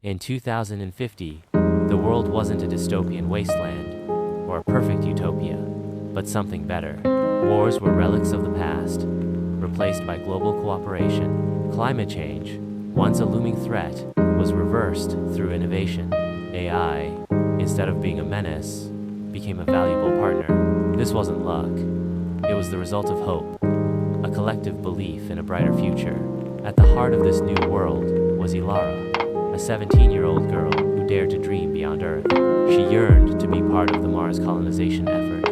In 2050, the world wasn't a dystopian wasteland or a perfect utopia, but something better. Wars were relics of the past, replaced by global cooperation. Climate change, once a looming threat, was reversed through innovation. AI, instead of being a menace, became a valuable partner. This wasn't luck. It was the result of hope, a collective belief in a brighter future. At the heart of this new world was Elara, a 17-year-old girl who dared to dream beyond Earth. She yearned to be part of the Mars colonization effort,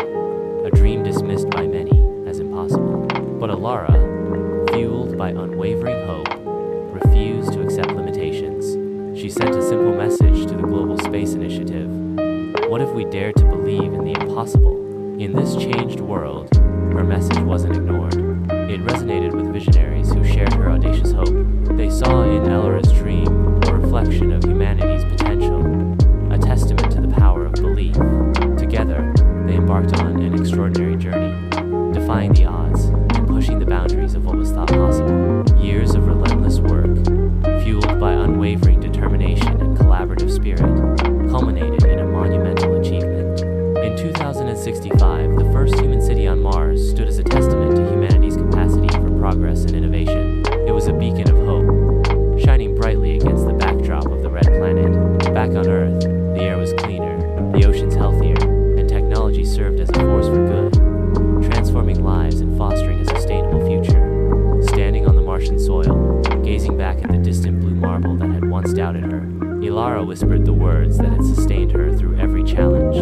a dream dismissed by many as impossible. But Elara, fueled by unwavering hope, refused to accept limitations. She sent a simple message to the Global Space Initiative. What if we dared to believe in the impossible? In this changed world, her message wasn't ignored. It resonated with visionaries who shared her audacious hope. They saw in Elara's dream a reflection of humanity's potential, a testament to the power of belief. Together, they embarked on an extraordinary journey, defying the odds and pushing the boundaries of what was thought possible. Years of relentless work, fueled by unwavering determination and collaborative spirit, culminated in a monumental achievement. In 2065, the first human city on Mars stood as a testament to humanity's capacity for progress and innovation. It was a beacon of hope, shining brightly against the backdrop of the red planet. Back on Earth, the air was cleaner, the oceans healthier, and technology served as a force for good, transforming lives and fostering a sustainable future. Standing on the Martian soil, gazing back at the distant blue marble that had once doubted her, Elara whispered the words that had sustained her through every challenge.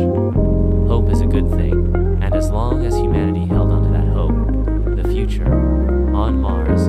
Hope is a good thing, and as long as humanity held onto that hope, the future, on Mars,